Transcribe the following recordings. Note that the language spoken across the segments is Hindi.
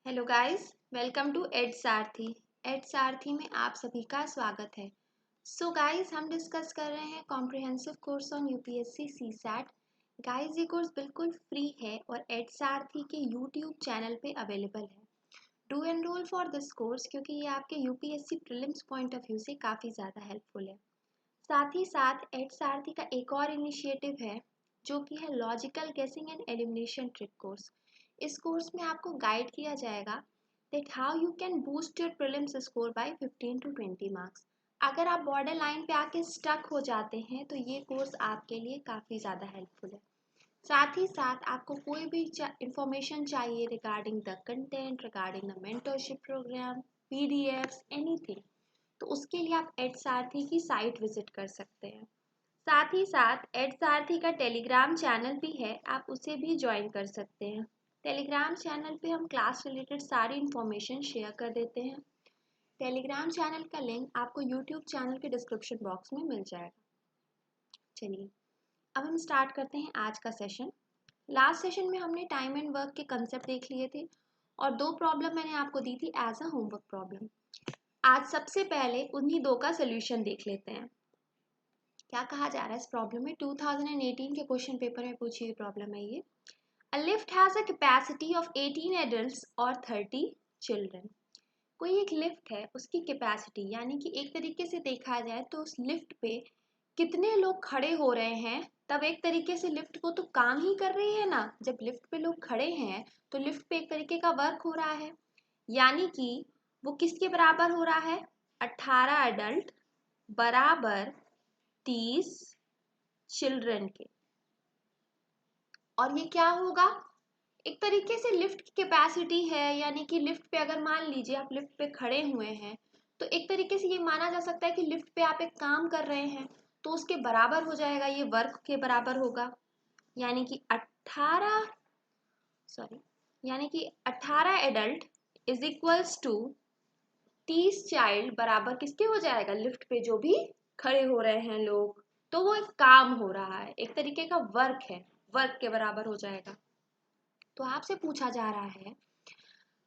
Hello guys, welcome to Ed Sarathi. Ed Sarathi में आप सभी का स्वागत है। सो गाइस, हम डिस्कस कर रहे हैं comprehensive course on UPSC CSAT. Guys, ये कोर्स बिल्कुल फ्री है और एड सारथी के यूट्यूब चैनल पे अवेलेबल है। Do enrol for this course क्योंकि ये आपके UPSC prelims point of view से काफ़ी ज़्यादा हेल्पफुल है। साथ ही साथ एड सारथी का एक और इनिशिएटिव है जो कि है लॉजिकल गेसिंग एंड एलिमिनेशन ट्रिक कोर्स। इस कोर्स में आपको गाइड किया जाएगा that how you can boost your prelims score bye 15 to 20 marks. अगर आप बॉर्डर लाइन पे आके स्टक हो जाते हैं तो ये कोर्स आपके लिए काफ़ी ज़्यादा हेल्पफुल है। साथ ही साथ आपको कोई भी इंफॉर्मेशन चाहिए regarding the content, regarding the mentorship program, PDFs, anything, तो उसके लिए आप एड सारथी की साइट विजिट कर सकते हैं। साथ ही साथ एड सारथी का टेलीग्राम चैनल भी है, आप उसे भी ज्वाइन कर सकते हैं। टेलीग्राम चैनल पे हम क्लास रिलेटेड सारी इन्फॉर्मेशन शेयर कर देते हैं। टेलीग्राम चैनल का लिंक आपको यूट्यूब चैनल के डिस्क्रिप्शन बॉक्स में मिल जाएगा। चलिए अब हम स्टार्ट करते हैं आज का सेशन। लास्ट सेशन में हमने टाइम एंड वर्क के कंसेप्ट देख लिए थे और दो प्रॉब्लम मैंने आपको दी थी एज अ होमवर्क प्रॉब्लम। आज सबसे पहले उन्हीं दो का सोल्यूशन देख लेते हैं। क्या कहा जा रहा है इस प्रॉब्लम में? 2018 के क्वेश्चन पेपर में पूछी हुई प्रॉब्लम है ये। A lift has a capacity of 18 adults और 30 children। कोई एक लिफ्ट है, उसकी कैपेसिटी यानी कि एक तरीके से देखा जाए तो उस लिफ्ट पे कितने लोग खड़े हो रहे हैं, तब एक तरीके से लिफ्ट को तो काम ही कर रही है ना। जब लिफ्ट पे लोग खड़े हैं तो लिफ्ट पे एक तरीके का वर्क हो रहा है, यानी कि वो किसके बराबर हो रहा है? 18 एडल्ट बराबर 30 चिल्ड्रन के। और ये क्या होगा? एक तरीके से लिफ्ट की कैपेसिटी है, यानी कि लिफ्ट पे अगर मान लीजिए आप लिफ्ट पे खड़े हुए हैं तो एक तरीके से ये माना जा सकता है कि लिफ्ट पे आप एक काम कर रहे हैं तो उसके बराबर हो जाएगा, ये वर्क के बराबर होगा। यानी कि 18 adult is equals to 30 child बराबर किसके हो जाएगा? लिफ्ट पे जो भी खड़े हो रहे हैं लोग, तो वो एक काम हो रहा है, एक तरीके का वर्क है, वर्क के बराबर हो जाएगा। तो आपसे पूछा जा रहा है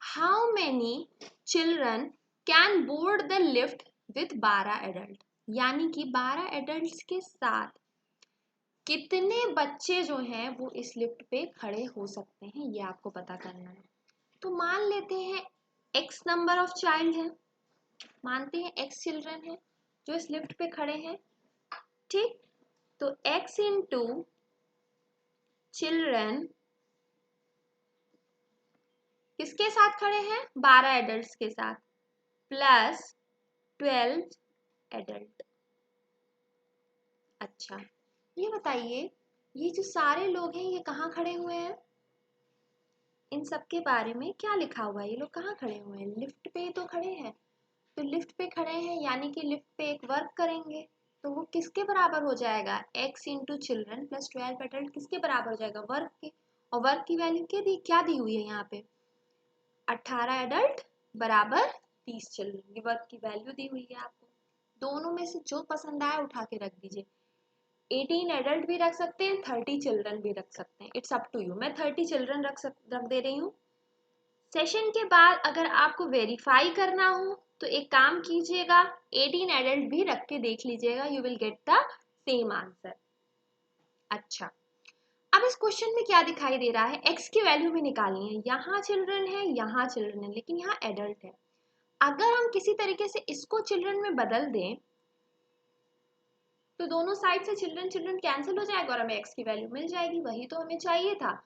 how many children can board the lift with 12 adult, यानी कि 12 एडल्ट के साथ कितने बच्चे जो हैं वो इस लिफ्ट पे खड़े हो सकते हैं, ये आपको पता करना है। तो मान लेते हैं x नंबर ऑफ चाइल्ड है, मानते हैं x चिल्ड्रन है जो इस लिफ्ट पे खड़े हैं, ठीक। तो x इंटू चिल्ड्रन किसके साथ खड़े हैं? 12 एडल्ट्स के साथ, प्लस 12 एडल्ट। अच्छा, ये बताइए ये जो सारे लोग हैं ये कहाँ खड़े हुए हैं? इन सब के बारे में क्या लिखा हुआ है? ये लोग कहाँ खड़े हुए हैं? लिफ्ट पे तो खड़े हैं। तो लिफ्ट पे खड़े हैं यानी कि लिफ्ट पे एक वर्क करेंगे, तो वो किसके बराबर हो जाएगा? x into children plus 12 adult किसके बराबर हो जाएगा? वर्क के। और वर्क की वैल्यू क्या दी हुई है यहाँ पे? 18 एडल्ट बराबर 30 चिल्ड्रन, ये वर्क की वैल्यू दी हुई है आपको। दोनों में से जो पसंद आए उठा के रख दीजिए। 18 एडल्ट भी रख सकते हैं, 30 चिल्ड्रन भी रख सकते हैं, इट्स अप टू यू। मैं 30 चिल्ड्रन रख दे रही हूँ। सेशन के बाद अगर आपको वेरीफाई करना हो तो एक काम कीजिएगा, 18 एडल्ट भी रख के देख लीजिएगा, you will get the same answer. अच्छा, अब इस क्वेश्चन में क्या दिखाई दे रहा है? x की वैल्यू भी निकालनी है। यहाँ चिल्ड्रन है, यहाँ चिल्ड्रन है, लेकिन यहाँ एडल्ट है। अगर हम किसी तरीके से इसको चिल्ड्रन में बदल दें तो दोनों साइड से चिल्ड्रन चिल्ड्रन कैंसिल हो जाएगा और हमें x की वैल्यू मिल जाएगी, वही तो हमें चाहिए था।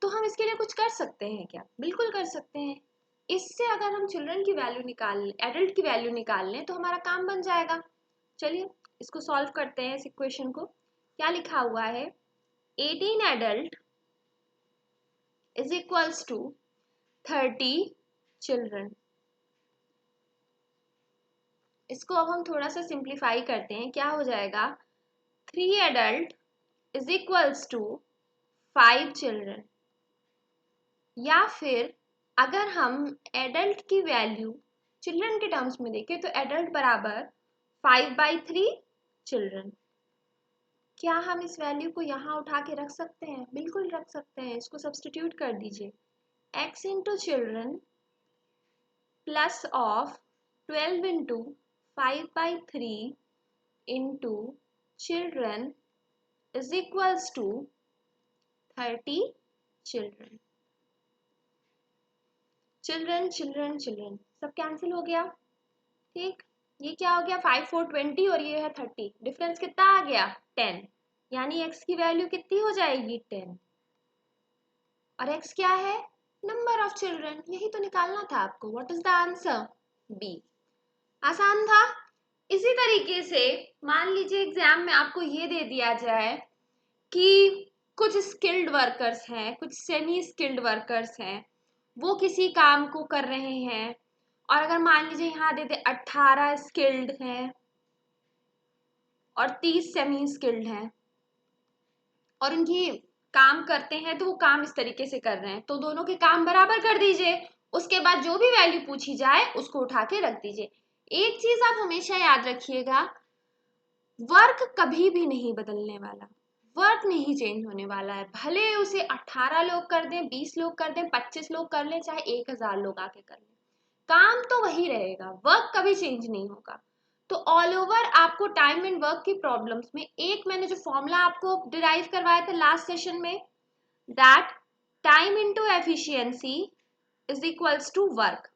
तो हम इसके लिए कुछ कर सकते हैं क्या? बिल्कुल कर सकते हैं। इससे अगर हम चिल्ड्रन की वैल्यू निकाल लें, एडल्ट की वैल्यू निकाल लें तो हमारा काम बन जाएगा। चलिए इसको सॉल्व करते हैं, इस इक्वेशन को। क्या लिखा हुआ है? 18 adult is equals to 30 children. इसको अब हम थोड़ा सा सिंप्लीफाई करते हैं, क्या हो जाएगा? 3 adult is equals to 5 children. या फिर अगर हम एडल्ट की वैल्यू चिल्ड्रन के टर्म्स में देखें तो एडल्ट बराबर 5/3 चिल्ड्रन। क्या हम इस वैल्यू को यहाँ उठा के रख सकते हैं? बिल्कुल रख सकते हैं। इसको सब्स्टिट्यूट कर दीजिए, x into children plus of 12 into 5/3 into children is equals to 30 children. Children children children सब कैंसिल हो गया। ठीक, ये क्या हो गया 5 4 20 और ये है 30, डिफरेंस कितना आ गया 10, यानी x की वैल्यू कितनी हो जाएगी 10। और x क्या है नंबर ऑफ चिल्ड्रन, यही तो निकालना था आपको। What is the answer B. आसान था। इसी तरीके से मान लीजिए एग्जाम में आपको ये दे दिया जाए कि कुछ स्किल्ड वर्कर्स हैं, कुछ सेमी स्किल्ड वर्कर्स हैं, वो किसी काम को कर रहे हैं, और अगर मान लीजिए यहाँ दे दे 18 स्किल्ड हैं और 30 सेमी स्किल्ड हैं, और उनकी काम करते हैं तो वो काम इस तरीके से कर रहे हैं, तो दोनों के काम बराबर कर दीजिए। उसके बाद जो भी वैल्यू पूछी जाए उसको उठा के रख दीजिए। एक चीज आप हमेशा याद रखिएगा, वर्क कभी भी नहीं बदलने वाला, वर्क नहीं चेंज होने वाला है। भले उसे 18 लोग कर दें, 20 लोग कर दें, 25 लोग कर लें, चाहे 1000 लोग आके कर लें, काम तो वही रहेगा, वर्क कभी चेंज नहीं होगा। तो ऑल ओवर आपको टाइम एंड वर्क की प्रॉब्लम्स में एक मैंने जो फॉर्मूला आपको डिराइव करवाया था लास्ट सेशन में, that time into efficiency is equals to work.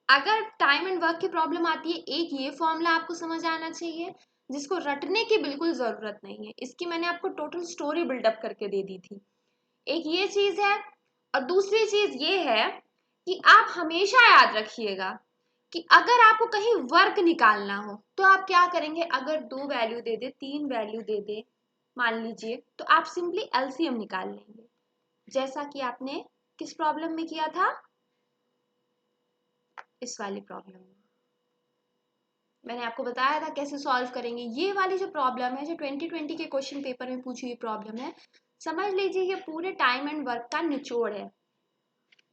अगर टाइम एंड वर्क की प्रॉब्लम आती है, एक ये फॉर्मूला आपको समझ आना चाहिए जिसको रटने की बिल्कुल जरूरत नहीं है। इसकी मैंने आपको टोटल स्टोरी बिल्डअप करके दे दी थी। एक ये चीज है, और दूसरी चीज ये है कि आप हमेशा याद रखिएगा कि अगर आपको कहीं वर्क निकालना हो तो आप क्या करेंगे, अगर 2 वैल्यू दे दे, 3 वैल्यू दे दे मान लीजिए, तो आप सिंपली एलसीएम निकाल लेंगे, जैसा कि आपने किस प्रॉब्लम में किया था, इस वाली प्रॉब्लम में मैंने आपको बताया था कैसे सॉल्व करेंगे। ये वाली जो प्रॉब्लम है, जो 2020 के क्वेश्चन पेपर में पूछी हुई प्रॉब्लम है, समझ लीजिए ये पूरे टाइम एंड वर्क का निचोड़ है।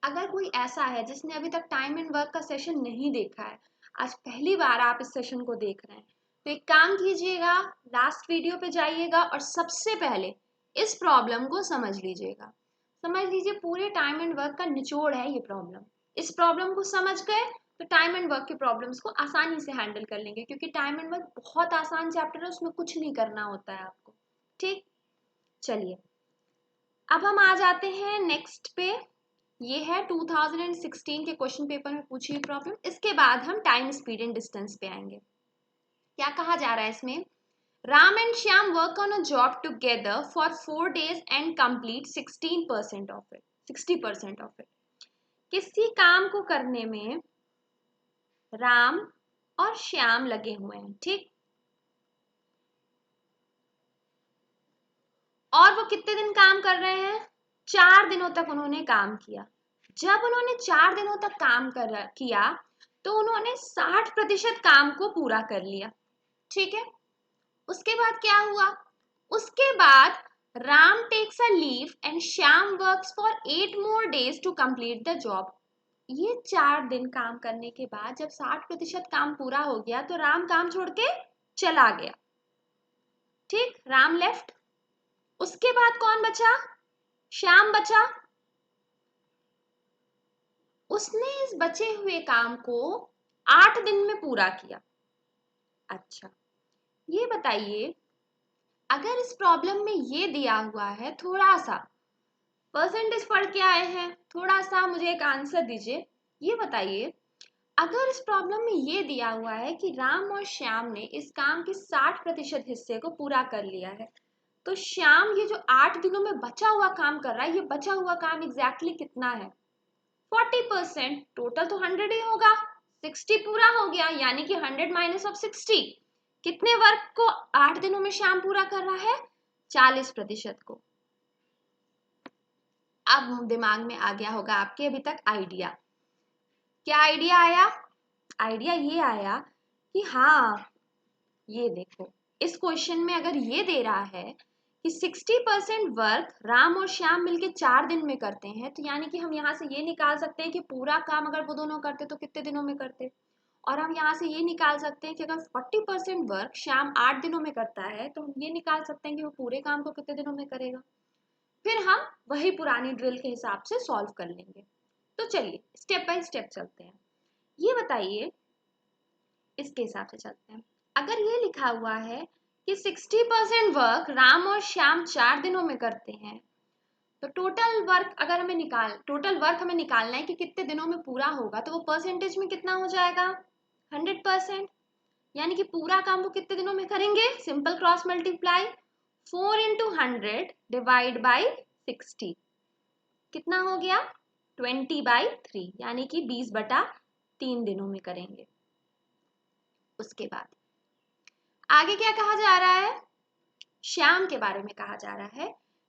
अगर कोई ऐसा है जिसने अभी तक टाइम एंड वर्क का सेशन नहीं देखा है, आज पहली बार आप इस सेशन को देख रहे हैं, तो एक काम कीजिएगा, लास्ट वीडियो पे जाइएगा और सबसे पहले इस प्रॉब्लम को समझ लीजिएगा। समझ लीजिए पूरे टाइम एंड वर्क का निचोड़ है ये प्रॉब्लम। इस प्रॉब्लम को समझ गए तो टाइम एंड वर्क के प्रॉब्लम्स को आसानी से हैंडल कर लेंगे, क्योंकि टाइम एंड वर्क बहुत आसान चैप्टर है, उसमें कुछ नहीं करना होता है आपको। ठीक, चलिए अब हम आ जाते हैं नेक्स्ट पे। ये है 2016 के क्वेश्चन पेपर में पूछी हुई प्रॉब्लम। इसके बाद हम टाइम स्पीड एंड डिस्टेंस पे आएंगे। क्या कहा जा रहा है इसमें, Ram and Shyam work on a job together for 4 days and complete 60% of it. किसी काम को करने में राम और श्याम लगे हुए हैं, ठीक, और वो कितने दिन काम कर रहे हैं, 4 दिनों तक उन्होंने काम किया। जब उन्होंने 4 दिनों तक काम किया तो उन्होंने 60% काम को पूरा कर लिया, ठीक है। उसके बाद क्या हुआ, उसके बाद Ram takes a leave and Shyam works for 8 more days to complete the job. ये 4 दिन काम करने के बाद जब 60% काम पूरा हो गया तो राम काम छोड़ के चला गया, ठीक, राम लेफ्ट। उसके बाद कौन बचा, श्याम बचा। उसने इस बचे हुए काम को 8 दिन में पूरा किया। अच्छा, ये बताइए, अगर इस प्रॉब्लम में ये दिया हुआ है, थोड़ा सा परसेंटेज पढ़ के आए हैं, थोड़ा सा मुझे एक आंसर दीजिए। ये बताइए, अगर इस प्रॉब्लम में ये दिया हुआ है कि राम और श्याम ने इस काम के 60% हिस्से को पूरा कर लिया है, तो श्याम ये जो 8 दिनों में बचा हुआ काम कर रहा है, ये बचा हुआ काम एग्जैक्टली कितना है, 40%। टोटल तो 100 ही होगा, 60 पूरा हो गया, यानी कि 100 माइनस ऑफ 60, कितने वर्क को 8 दिनों में श्याम पूरा कर रहा है, 40% को। अब दिमाग में आ गया होगा आपके अभी तक आइडिया। क्या आइडिया आया, आइडिया ये आया कि हाँ, ये देखो, इस क्वेश्चन में अगर ये दे रहा है कि 60% वर्क राम और श्याम मिलके 4 दिन में करते हैं, तो यानी कि हम यहाँ से ये निकाल सकते हैं कि पूरा काम अगर वो दोनों करते तो कितने दिनों में करते। और हम यहाँ से ये निकाल सकते हैं कि अगर 40% वर्क श्याम 8 दिनों में करता है, तो हम ये निकाल सकते हैं कि वो पूरे काम को कितने दिनों में करेगा। फिर हम वही पुरानी ड्रिल के हिसाब से सॉल्व कर लेंगे। तो चलिए स्टेप बाय स्टेप चलते हैं। ये बताइए, इसके हिसाब से चलते हैं। अगर ये लिखा हुआ है कि 60% वर्क राम और श्याम 4 दिनों में करते हैं, तो टोटल वर्क हमें निकालना है कि कितने दिनों में पूरा होगा, तो वो परसेंटेज में कितना हो जाएगा, 100%। यानी कि पूरा काम वो कितने दिनों में करेंगे, simple cross multiply, 4 into 100 divide by 60, कितना हो गया 20/3, यानी कि 20/3 दिनों में करेंगे। उसके बाद आगे क्या कहा जा रहा है, श्याम के बारे में कहा जा रहा है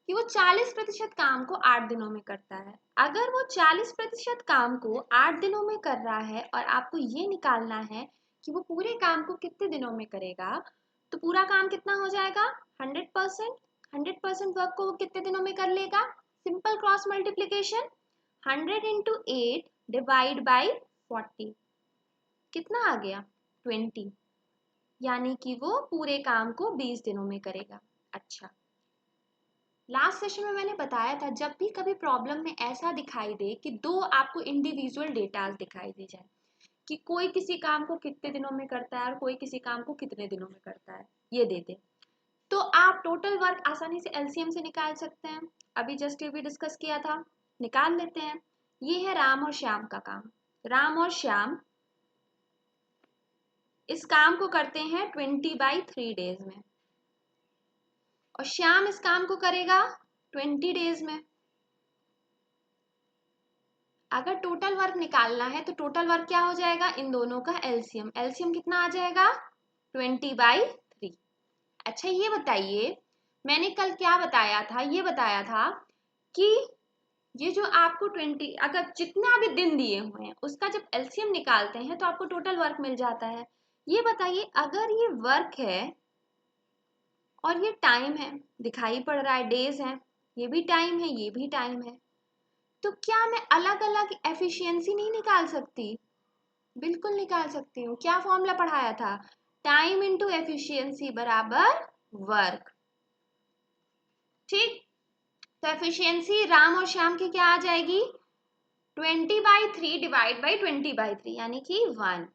कि वो 40% काम को 8 दिनों में करता है। अगर वो 40% काम को 8 दिनों में कर रहा है और आपको ये निकालना है कि वो पूरे काम को कितने दिनों में करेगा, तो पूरा काम कितना हो जाएगा 100%। 100% वर्क को वो कितने दिनों में कर लेगा, simple cross multiplication, 100 into 8 divide by 40, कितना आ गया 20, यानी कि वो पूरे काम को 20 दिनों में करेगा। अच्छा, लास्ट सेशन में मैंने बताया था जब भी कभी प्रॉब्लम में ऐसा दिखाई दे कि दो आपको इंडिविजुअल डेटाज दिखाई दे जाए कि कोई किसी काम को कितने दिनों में करता है और कोई किसी काम को कितने दिनों में करता है, ये दे दे, तो आप टोटल वर्क आसानी से एलसीएम से निकाल सकते हैं। अभी जस्ट ये भी डिस्कस किया था, निकाल लेते हैं। ये है राम और श्याम का काम। राम और श्याम इस काम को करते हैं 20/3 डेज में, और श्याम इस काम को करेगा 20 डेज में। अगर टोटल वर्क निकालना है तो टोटल वर्क क्या हो जाएगा, इन दोनों का एलसीएम। एलसीएम कितना आ जाएगा 20/3। अच्छा, ये बताइए, मैंने कल क्या बताया था, ये बताया था कि ये जो आपको 20, अगर जितना भी दिन दिए हुए हैं उसका जब एलसीएम निकालते हैं तो आपको टोटल वर्क मिल जाता है। ये बताइए, अगर ये वर्क है और ये टाइम है, दिखाई पड़ रहा है डेज है, ये भी टाइम है ये भी टाइम है, तो क्या मैं अलग अलग एफिशिएंसी नहीं निकाल सकती? बिल्कुल निकाल सकती हूँ। क्या फॉर्मूला पढ़ाया था, टाइम इंटू एफिशिएंसी बराबर वर्क। ठीक, तो एफिशिएंसी राम और श्याम की क्या आ जाएगी, 20/3 डिवाइड बाई 20/3, यानी कि 1।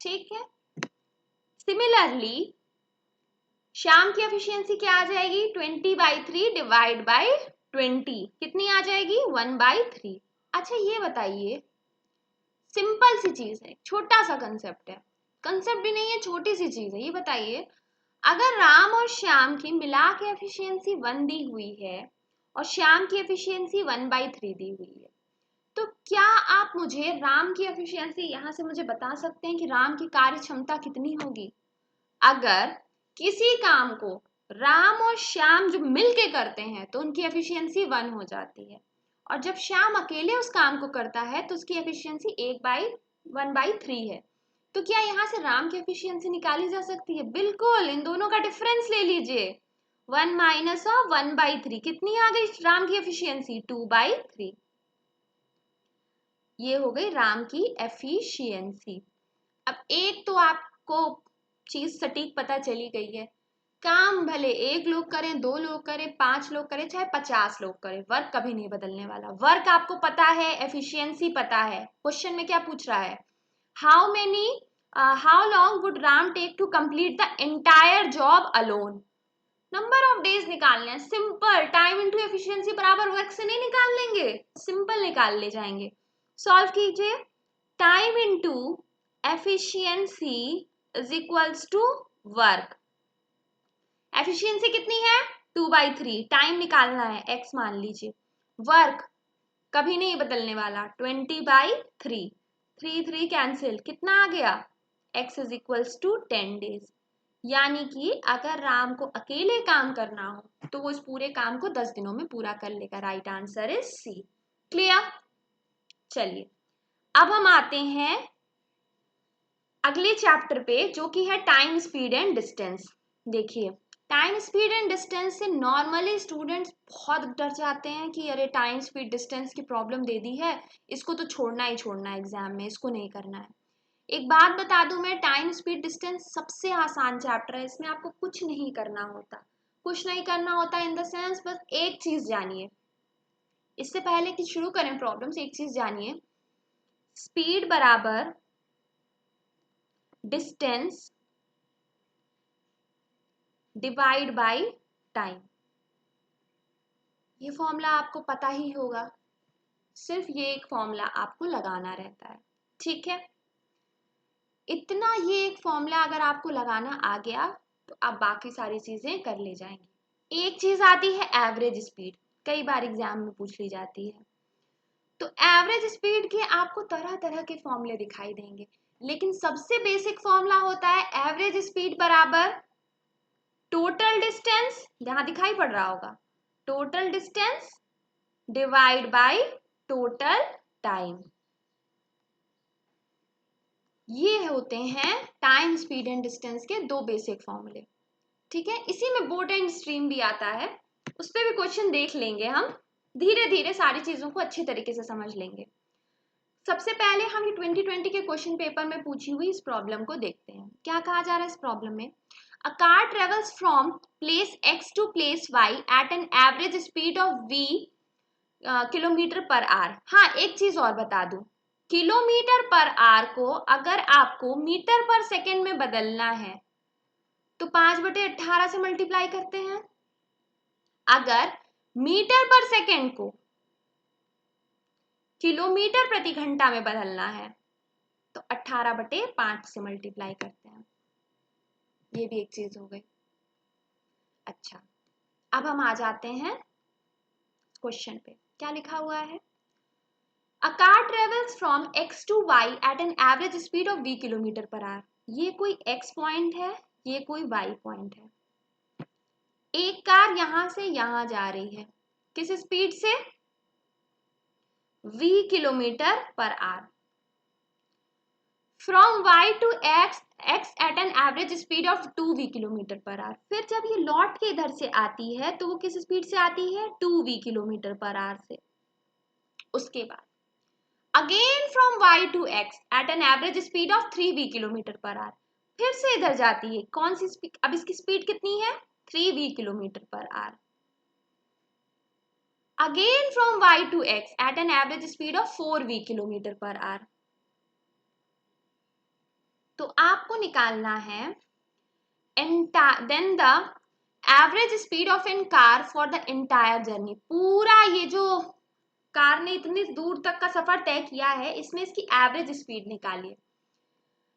ठीक है, सिमिलरली श्याम की एफिशिएंसी क्या आ जाएगी, 20/3 डिवाइड बाई 20, कितनी आ जाएगी 1/3। अच्छा, ये बताइए, सिंपल सी चीज है, छोटा सा कंसेप्ट है, कंसेप्ट भी नहीं है, छोटी सी चीज है। ये बताइए, अगर राम और श्याम की मिला के एफिशिएंसी 1 दी हुई है और श्याम की एफिशिएंसी 1/3 दी हुई है, तो क्या आप मुझे राम की एफिशिएंसी यहाँ से मुझे बता सकते हैं कि राम की कार्य क्षमता कितनी होगी? अगर किसी काम को राम और श्याम जो मिलके करते हैं तो उनकी एफिशिएंसी 1 हो जाती है, और जब श्याम अकेले उस काम को करता है तो उसकी एफिशिएंसी 1/3 है। तो क्या यहाँ से राम की एफिशिएंसी निकाली जा सकती है? बिल्कुल, इन दोनों का डिफरेंस ले लीजिए, 1 माइनस ऑफ 1/3, कितनी आ गई राम की एफिशिएंसी 2/3। ये हो गई राम की एफिशिएंसी। अब एक तो आपको चीज सटीक पता चली गई है, काम भले एक लोग करें, 2 लोग करें, 5 लोग करें, चाहे 50 लोग करें, वर्क कभी नहीं बदलने वाला। वर्क आपको पता है, एफिशिएंसी पता है। क्वेश्चन में क्या पूछ रहा है, how long would Ram take to complete the entire job alone. Number of days निकालने हैं, सिंपल, टाइम इंटू एफिशिएंसी बराबर वर्क से नहीं निकाल लेंगे, सिंपल निकाल ले जाएंगे। सॉल्व कीजिए, time into efficiency is equals to work. Efficiency कितनी है 2/3, टाइम निकालना है x मान लीजिए, वर्क कभी नहीं बदलने वाला 20/3, 3 कैंसिल, कितना आ गया x is equals to 10 days. यानी कि अगर राम को अकेले काम करना हो तो वो इस पूरे काम को 10 दिनों में पूरा कर लेगा। Right answer is C. Clear? चलिए, अब हम आते हैं अगले चैप्टर पे, जो कि है टाइम, स्पीड एंड डिस्टेंस। देखिए, टाइम, स्पीड एंड डिस्टेंस से नॉर्मली स्टूडेंट्स बहुत डर जाते हैं कि अरे टाइम, स्पीड, डिस्टेंस की प्रॉब्लम दे दी है, इसको तो छोड़ना ही छोड़ना है एग्जाम में, इसको नहीं करना है। एक बात बता दूं मैं, टाइम, स्पीड, डिस्टेंस सबसे आसान चैप्टर है, इसमें आपको कुछ नहीं करना होता। कुछ नहीं करना होता इन द सेंस, बस एक चीज जानिए, इससे पहले कि शुरू करें प्रॉब्लम्स, एक चीज जानिए, स्पीड बराबर डिस्टेंस डिवाइड बाय टाइम। ये फॉर्मूला आपको पता ही होगा, सिर्फ ये एक फॉर्मूला आपको लगाना रहता है, ठीक है। इतना ये एक फॉर्मूला अगर आपको लगाना आ गया तो आप बाकी सारी चीजें कर ले जाएंगे। एक चीज आती है एवरेज स्पीड, कई बार एग्जाम में पूछ ली जाती है। तो एवरेज स्पीड के आपको तरह तरह के फॉर्मूले दिखाई देंगे, लेकिन सबसे बेसिक फॉर्मूला होता है एवरेज स्पीड बराबर टोटल डिस्टेंस, यहां दिखाई पड़ रहा होगा, total distance divide by total time. ये होते हैं टाइम, स्पीड एंड डिस्टेंस के दो बेसिक फॉर्मूले, ठीक है। इसी में बोट एंड स्ट्रीम भी आता है, उस पर भी क्वेश्चन देख लेंगे हम, धीरे धीरे सारी चीजों को अच्छे तरीके से समझ लेंगे। सबसे पहले हम 2020 के क्वेश्चन पेपर में पूछी हुई इस प्रॉब्लम को देखते हैं। क्या कहा जा रहा है इस प्रॉब्लम में, a car travels from place X to place Y at an average speed of v kilometre per hour. हाँ, एक चीज और बता दूं, किलोमीटर पर आवर को अगर आपको मीटर पर सेकेंड में बदलना है तो 5/18 से मल्टीप्लाई करते हैं। अगर मीटर पर सेकेंड को किलोमीटर प्रति घंटा में बदलना है तो 18/5 से मल्टीप्लाई करते हैं। ये भी एक चीज हो गई। अच्छा, अब हम आ जाते हैं क्वेश्चन पे। क्या लिखा हुआ है, a car travels from X to Y at an average speed of v kilometre per hour. ये कोई x पॉइंट है, ये कोई y पॉइंट है। एक कार यहां से यहां जा रही है, किस स्पीड से, v kilometre per hour. From y to x at an average speed of 2v kilometre per hour. फिर जब ये लौट के इधर से आती है तो वो किस स्पीड से आती है, 2v किलोमीटर पर आवर से। उसके बाद again from y to x at an average speed of 3v kilometre per hour. फिर से इधर जाती है, कौन सी स्पीड, अब इसकी स्पीड कितनी है, 3v kilometre per hour. Again from y to x at an average speed of 4v kilometre per hour. तो आपको निकालना है then the average speed of an car for the entire journey. पूरा ये जो कार ने इतनी दूर तक का सफर तय किया है, इसमें इसकी एवरेज स्पीड निकालिए।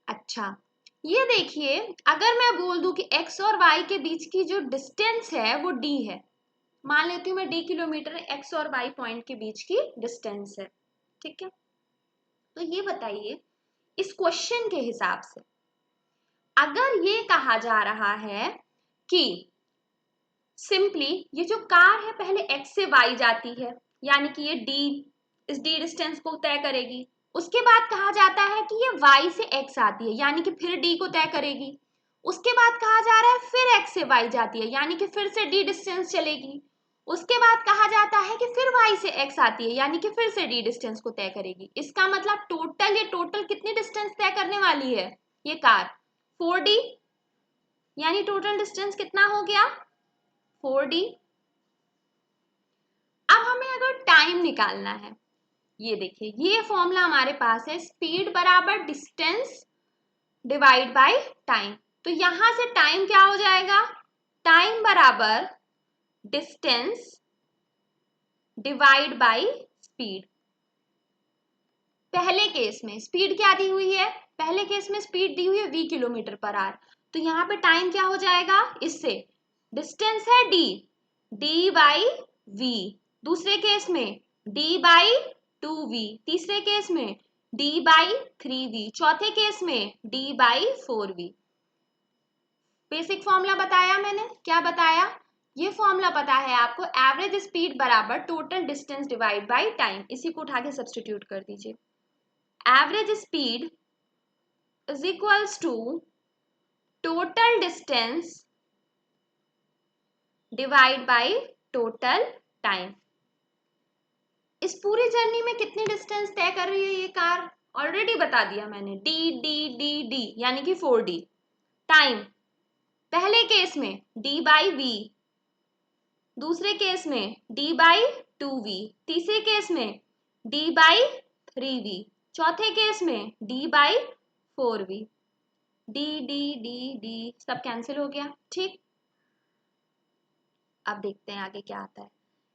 अच्छा, ये देखिए, अगर मैं बोल दूं कि x और y के बीच की जो डिस्टेंस है वो d है, मान लेती हूँ मैं d किलोमीटर x और y पॉइंट के बीच की डिस्टेंस है, ठीक है। तो ये बताइए इस क्वेश्चन के हिसाब से, अगर ये कहा जा रहा है कि सिंपली ये जो कार है पहले x से y जाती है, यानी कि ये d, इस d डिस्टेंस को तय करेगी, उसके बाद कहा जाता है कि ये y से x आती है, यानी कि फिर d को तय करेगी। उसके बाद कहा जा रहा है फिर x से y जाती है, यानी कि फिर से d डिस्टेंस चलेगी। उसके बाद कहा जाता है कि फिर y से x आती है, यानी कि फिर से d डिस्टेंस को तय करेगी। इसका मतलब टोटल, ये टोटल कितनी डिस्टेंस तय करने वाली है ये कार, 4d, यानी टोटल डिस्टेंस कितना हो गया, 4d। अब हमें अगर टाइम निकालना है, ये देखिए ये फॉर्मूला हमारे पास है, स्पीड बराबर डिस्टेंस डिवाइड बाय टाइम। तो यहां से टाइम क्या हो जाएगा, टाइम बराबर डिस्टेंस डिवाइड बाय स्पीड। पहले केस में स्पीड क्या दी हुई है, पहले केस में स्पीड दी हुई है v किलोमीटर पर आवर, तो यहाँ पे टाइम क्या हो जाएगा, इससे डिस्टेंस है d, d बाई v। दूसरे केस में d बाई 2v, तीसरे केस में d बाई 3v, चौथे केस में d by 4v। Basic formula बताया मैंने, क्या बताया, ये फॉर्मूला पता है आपको, एवरेज स्पीड बराबर total distance divide by time. इसी को उठा के सब्सटीट्यूट कर दीजिए, average speed is equals to total distance divide by total time। इस पूरी जर्नी में कितनी डिस्टेंस तय कर रही है ये कार, ऑलरेडी बता दिया मैंने, d d d d यानी कि 4d। टाइम, पहले केस में d बाई v, दूसरे केस में d बाई 2v, तीसरे केस में d बाई 3v, चौथे केस में d by 4v, d d d d सब कैंसिल हो गया। ठीक, अब देखते हैं आगे क्या आता है।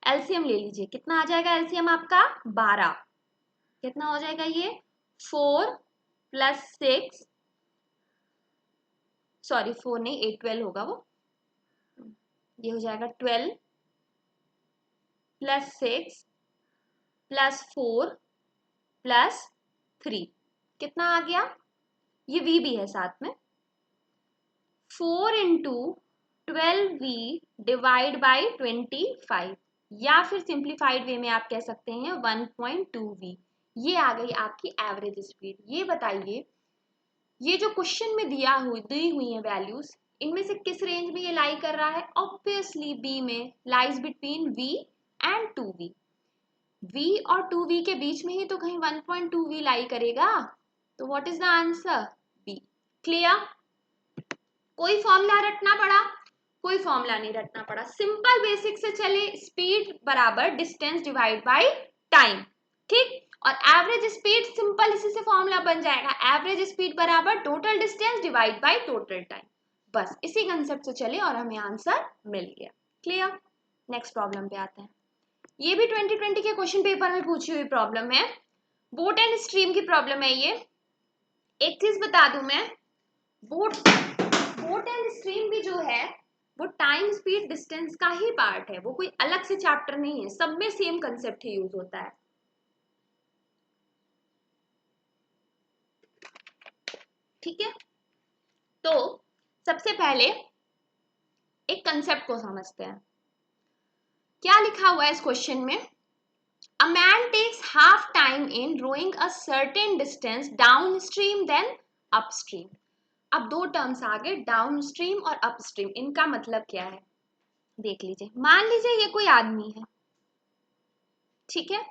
एलसीएम ले लीजिए, कितना आ जाएगा एलसीएम आपका 12, कितना हो जाएगा ये 4 प्लस 6, सॉरी 4 नहीं 8 12 होगा वो, ये हो जाएगा 12 प्लस 6 प्लस 4 प्लस 3, कितना आ गया, ये v भी है साथ में, 4 इंटू 12v डिवाइड बाई 25, या फिर सिंप्लीफाइड वे में आप कह सकते हैं 1.2v। ये आ गई आपकी एवरेज स्पीड। ये बताइए ये जो क्वेश्चन में दी हुई है वैल्यूज, इनमें से किस रेंज में ये लाई कर रहा है? ऑब्वियसली बी में, lies between v and 2v। v और 2v के बीच में ही तो कहीं 1.2v लाई करेगा, तो what is the answer? B. Clear? कोई फॉर्मूला रटना पड़ा? कोई फॉर्मूला नहीं रटना पड़ा, सिंपल बेसिक से चले, स्पीड बराबर डिस्टेंस डिवाइड बाय टाइम। ठीक, और एवरेज स्पीड सिंपल इसी से फॉर्मूला बन जाएगा, एवरेज स्पीड बराबर total distance divide by total time. बस इसी कंसेप्ट से चले और हमें आंसर मिल गया। क्लियर? नेक्स्ट प्रॉब्लम पे आते हैं। ये भी 2020 के क्वेश्चन पेपर में पूछी हुई प्रॉब्लम है, बोट एंड स्ट्रीम की प्रॉब्लम है ये। एक चीज बता दूं मैं, बोट एंड स्ट्रीम भी जो है वो टाइम स्पीड डिस्टेंस का ही पार्ट है, वो कोई अलग से चैप्टर नहीं है, सब में सेम कंसेप्ट ही यूज होता है। ठीक है, तो सबसे पहले एक कंसेप्ट को समझते हैं। क्या लिखा हुआ है इस क्वेश्चन में? A man takes half time in rowing a certain distance down stream then upstream. अब दो टर्म्स आ गए, डाउन स्ट्रीम और अपस्ट्रीम, इनका मतलब क्या है देख लीजिए। मान लीजिए ये कोई आदमी है, ठीक है,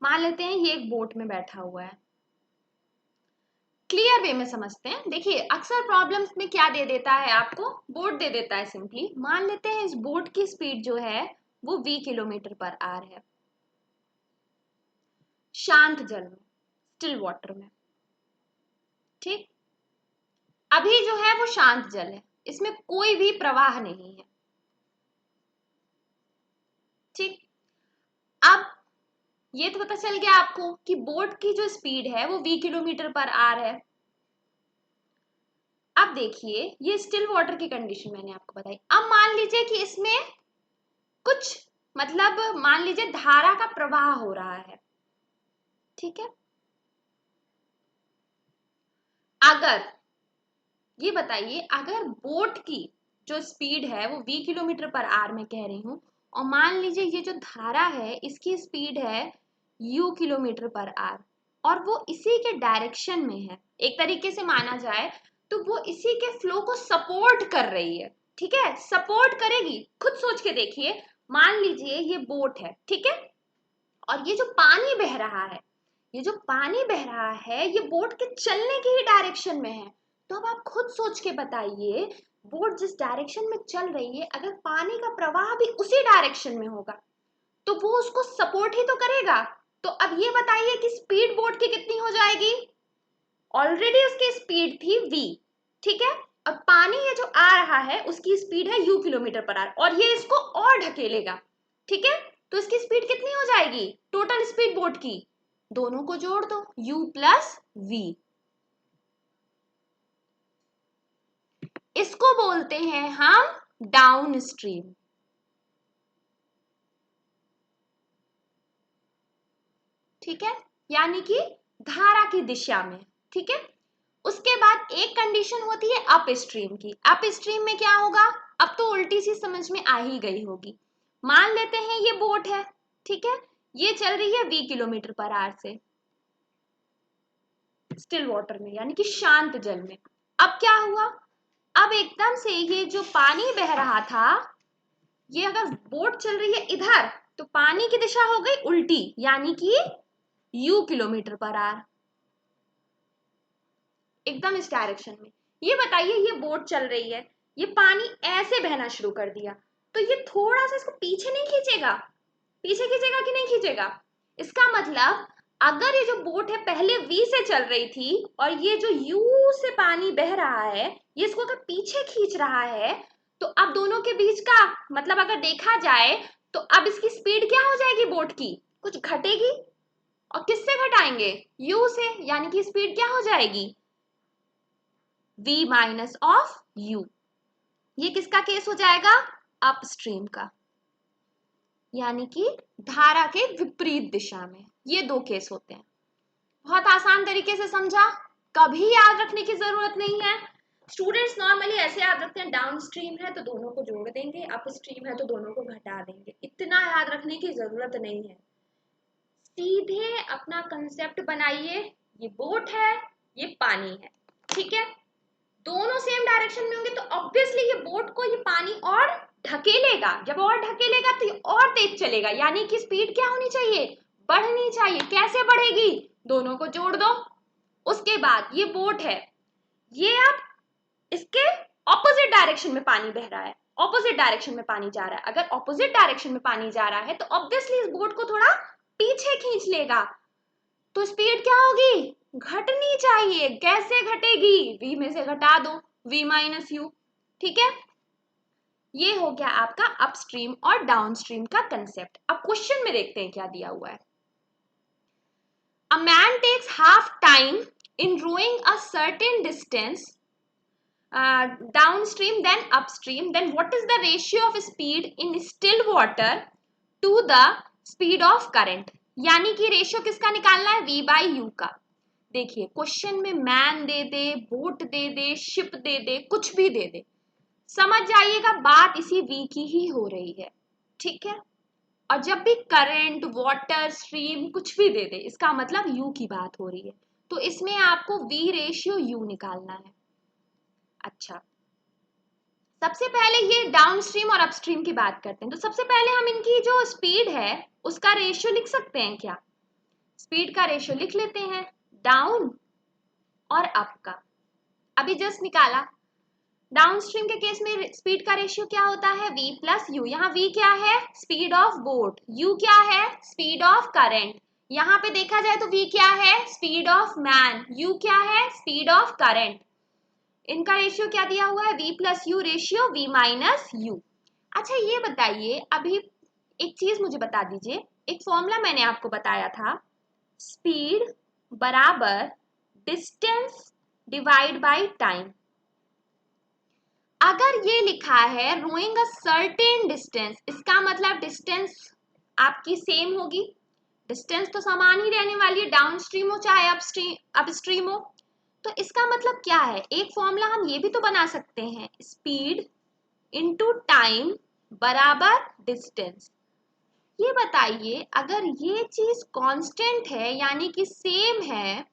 मान लेते हैं ये एक बोट में बैठा हुआ है। क्लियर वे में समझते हैं। देखिए अक्सर प्रॉब्लम्स में क्या दे देता है आपको, बोट दे देता है सिंपली। मान लेते हैं इस बोट की स्पीड जो है वो v किलोमीटर पर आवर है, शांत जल में, स्टिल वाटर में। ठीक, अभी जो है वो शांत जल है, इसमें कोई भी प्रवाह नहीं है। ठीक, अब ये तो पता चल गया आपको कि बोट की जो स्पीड है वो v किलोमीटर पर आवर है। अब देखिए ये स्टिल वाटर की कंडीशन मैंने आपको बताई। अब मान लीजिए कि इसमें कुछ मतलब मान लीजिए धारा का प्रवाह हो रहा है, ठीक है। अगर ये बताइए, अगर बोट की जो स्पीड है वो v किलोमीटर पर आवर में कह रही हूं, और मान लीजिए ये जो धारा है इसकी स्पीड है u किलोमीटर पर आवर, और वो इसी के डायरेक्शन में है, एक तरीके से माना जाए तो वो इसी के फ्लो को सपोर्ट कर रही है। ठीक है, सपोर्ट करेगी, खुद सोच के देखिए। मान लीजिए ये बोट है, ठीक है, और ये जो पानी बह रहा है, ये जो पानी बह रहा है ये बोट के चलने की ही डायरेक्शन में है। तो अब आप खुद सोच के बताइए, बोट जिस डायरेक्शन में चल रही है, अगर पानी का प्रवाह भी उसी डायरेक्शन में होगा तो वो उसको सपोर्ट ही तो करेगा। तो अब ये बताइए कि स्पीड बोट की कितनी हो जाएगी? ऑलरेडी उसकी स्पीड थी v, ठीक है, अब पानी ये जो आ रहा है उसकी स्पीड है u किलोमीटर पर आवर, और ये इसको और ढकेलेगा, ठीक है, तो इसकी स्पीड कितनी हो जाएगी टोटल स्पीड बोट की? दोनों को जोड़ दो, u प्लस v। इसको बोलते हैं हम डाउन स्ट्रीम। ठीक है, यानी कि धारा की दिशा में। ठीक है, उसके बाद एक कंडीशन होती है अप स्ट्रीम की। अप स्ट्रीम में क्या होगा, अब तो उल्टी सी समझ में आ ही गई होगी। मान लेते हैं ये बोट है, ठीक है, ये चल रही है v किलोमीटर पर आवर से स्टिल वाटर में, यानी कि शांत जल में। अब क्या हुआ, अब एकदम से ये जो पानी बह रहा था, ये अगर बोट चल रही है इधर तो पानी की दिशा हो गई उल्टी, यानी कि u किलोमीटर पर आवर, एकदम इस डायरेक्शन में। ये बताइए ये बोट चल रही है, ये पानी ऐसे बहना शुरू कर दिया, तो ये थोड़ा सा इसको पीछे नहीं खींचेगा, पीछे खींचेगा कि नहीं खींचेगा? इसका मतलब अगर ये जो बोट है पहले V से चल रही थी और ये जो U से पानी बह रहा है ये इसको अगर पीछे खींच रहा है तो अब दोनों के बीच का मतलब अगर देखा जाए तो अब इसकी स्पीड क्या हो जाएगी बोट की? कुछ घटेगी। और किससे घटाएंगे? U से, यानी कि स्पीड क्या हो जाएगी? V minus of U। ये किसका केस हो जाएगा? अपस्ट्रीम का, यानी कि धारा के विपरीत दिशा में। ये दो केस होते हैं। बहुत आसान तरीके से समझा, कभी याद रखने की जरूरत नहीं है। स्टूडेंट्स नॉर्मली ऐसे याद रखते हैं, डाउन स्ट्रीम है तो दोनों को जोड़ देंगे, अप स्ट्रीम है तो दोनों को घटा देंगे। इतना याद रखने की जरूरत नहीं है। सीधे अपना कंसेप्ट बनाइए, ये बोट है, ये पानी है, ठीक है। दोनों सेम डायरेक्शन में होंगे तो ऑब्वियसली ये बोट को ये पानी और ढकेलेगा। जब और ढकेलेगा तो ये और तेज चलेगा, यानी कि स्पीड क्या होनी चाहिए? बढ़नी चाहिए। कैसे बढ़ेगी? दोनों को जोड़ दो। उसके बाद ये बोट है, ये अब इसके ऑपोजिट डायरेक्शन में पानी बह रहा है, ऑपोजिट डायरेक्शन में पानी जा रहा है। अगर ऑपोजिट डायरेक्शन में पानी जा रहा है तो ऑब्वियसली इस बोट को थोड़ा पीछे खींच लेगा, तो स्पीड क्या होगी? घटनी चाहिए। कैसे घटेगी? V में से घटा दो, V माइनस U, ठीक है। ये हो गया आपका अपस्ट्रीम और डाउनस्ट्रीम का कंसेप्ट। अब क्वेश्चन में देखते हैं क्या दिया हुआ है। A man takes half time in rowing a certain distance downstream then upstream, then what is the ratio of speed in still water to the speed of current? यानी कि रेशियो किसका निकालना है? V by U का। देखिए क्वेश्चन में मैन दे दे, बोट दे दे, शिप दे दे, कुछ भी दे दे, समझ जाइएगा बात इसी V की ही हो रही है, ठीक है। और जब भी करंट, वाटर, स्ट्रीम कुछ भी दे दे इसका मतलब U की बात हो रही है, तो इसमें आपको V रेशियो U निकालना है। अच्छा, सबसे पहले ये डाउनस्ट्रीम और अपस्ट्रीम की बात करते हैं। तो सबसे पहले हम इनकी जो स्पीड है उसका रेशियो लिख सकते हैं क्या? स्पीड का रेशियो लिख लेते हैं, डाउन और अप का। अभी जस्ट निकाला। डाउनस्ट्रीम के केस में स्पीड का रेशियो क्या होता है? V plus U। यहाँ V क्या है? Speed of boat. U क्या है? Speed of current. यहाँ पे देखा जाए तो V क्या है? Speed of man. U क्या है? Speed of current. इनका रेशियो क्या दिया हुआ है? V plus you ratio V minus you. अच्छा ये बताइए, अभी एक चीज मुझे बता दीजिए, एक फॉर्मूला मैंने आपको बताया था, स्पीड बराबर डिस्टेंस डिवाइड बाय टाइम। अगर ये लिखा है रोइंग अ सर्टेन डिस्टेंस, इसका मतलब डिस्टेंस आपकी सेम होगी, डिस्टेंस तो समान ही रहने वाली है, डाउन स्ट्रीम हो चाहे अपस्ट्रीम हो। तो इसका मतलब क्या है? एक फॉर्मूला हम ये भी तो बना सकते हैं, स्पीड इनटू टाइम बराबर डिस्टेंस। ये बताइए अगर ये चीज कांस्टेंट है यानी कि सेम है,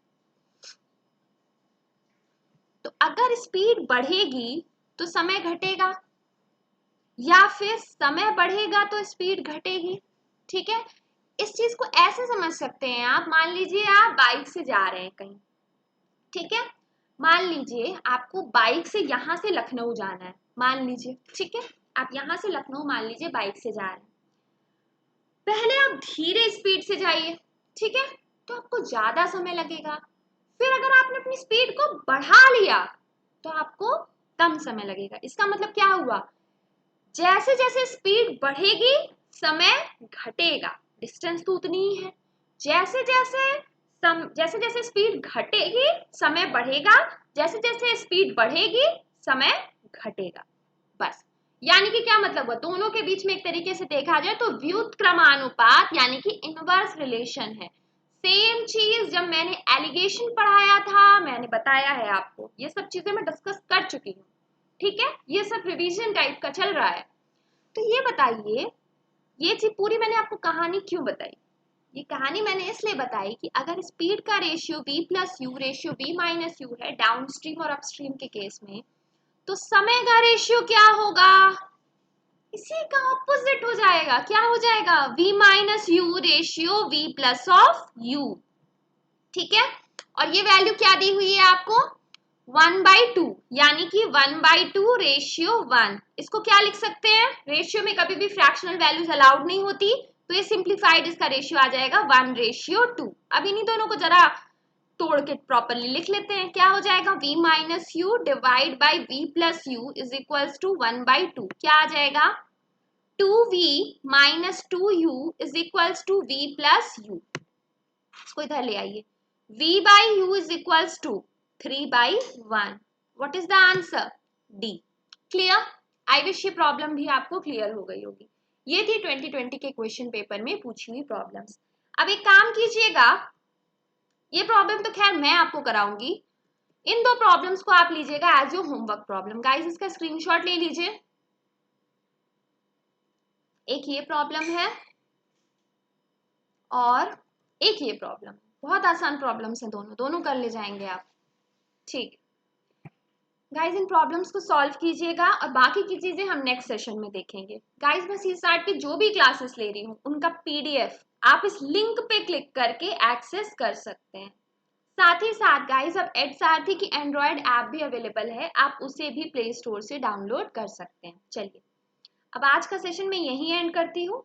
तो अगर स्पीड बढ़ेगी तो समय घटेगा, या फिर समय बढ़ेगा तो स्पीड घटेगी, ठीक है। इस चीज को ऐसे समझ सकते हैं आप, मान लीजिए आप बाइक से जा रहे हैं कहीं, ठीक है। मान लीजिए आपको बाइक से यहां से लखनऊ जाना है, मान लीजिए, ठीक है। आप यहां से लखनऊ मान लीजिए बाइक से जा रहे हैं। पहले आप धीरे स्पीड से जाइए, ठीक है, तो आपको ज्यादा समय लगेगा। फिर अगर आपने अपनी स्पीड को बढ़ा लिया तो आपको कम समय लगेगा। इसका मतलब क्या हुआ? जैसे जैसे स्पीड बढ़ेगी समय घटेगा, डिस्टेंस तो उतनी ही है। जैसे जैसे स्पीड घटेगी समय बढ़ेगा, जैसे जैसे स्पीड बढ़ेगी समय घटेगा, बस। यानी कि क्या मतलब हुआ? दोनों के बीच में एक तरीके से देखा जाए तो व्युत्क्रमानुपात यानी कि इनवर्स रिलेशन है। सेम चीज जब मैंने एलिगेशन पढ़ाया था मैंने बताया है आपको, ये सब चीजें मैं डिस्कस कर चुकी हूँ, ठीक है। ये सब रिवीजन टाइप का चल रहा है। तो ये बताइए, ये चीज पूरी मैंने आपको कहानी क्यों बताई? ये कहानी मैंने इसलिए बताई कि अगर स्पीड का ratio V plus you ratio V minus you है डाउनस्ट्रीम और अपस्ट्रीम के केस में, तो समय का रेशियो क्या होगा? इसी का ऑपोजिट हो जाएगा। क्या हो जाएगा? V minus you ratio V plus of you, ठीक है। और ये वैल्यू क्या दी हुई है आपको? 1/2, यानी कि 1/2 रेशियो 1। इसको क्या लिख सकते हैं, रेशियो में कभी भी फ्रैक्शनल वैल्यूज अलाउड नहीं होती, तो ये सिंप्लीफाइड इसका रेशियो आ जाएगा 1/2। अब इन्हीं दोनों को जरा तोड़ के प्रॉपरली लिख लेते हैं। क्या हो जाएगा, v minus u divide by v plus u is equals to 1/2। क्या आ जाएगा, 2v minus 2u is equals to v plus u. इसको इधर ले आइए, v by u is equals to 3/1। What is the answer, D. Clear, I wish ये प्रॉब्लम भी आपको क्लियर हो गई होगी। ये थी 2020 के क्वेश्चन पेपर में पूछी हुई प्रॉब्लम्स। अब एक काम कीजिएगा, ये प्रॉब्लम तो खैर मैं आपको कराऊंगी, इन दो प्रॉब्लम्स को आप लीजिएगा as your homework problem. Guys इसका स्क्रीनशॉट ले लीजिए। एक ये प्रॉब्लम है और एक ये प्रॉब्लम। बहुत आसान प्रॉब्लम्स हैं दोनों, दोनों कर ले जाएंगे आप। ठीक गाइस, इन प्रॉब्लम्स को सॉल्व कीजिएगा और बाकी की चीजें हम नेक्स्ट सेशन में देखेंगे। गाइस मैं सीसैट की जो भी क्लासेस ले रही हूँ उनका पीडीएफ आप इस लिंक पे क्लिक करके एक्सेस कर सकते हैं। साथ ही साथ गाइस अब एडसारथी की एंड्रॉयड ऐप भी अवेलेबल है, आप उसे भी प्ले स्टोर से डाउनलोड कर सकते हैं। चलिए अब आज का सेशन मैं यहीं एंड करती हूँ।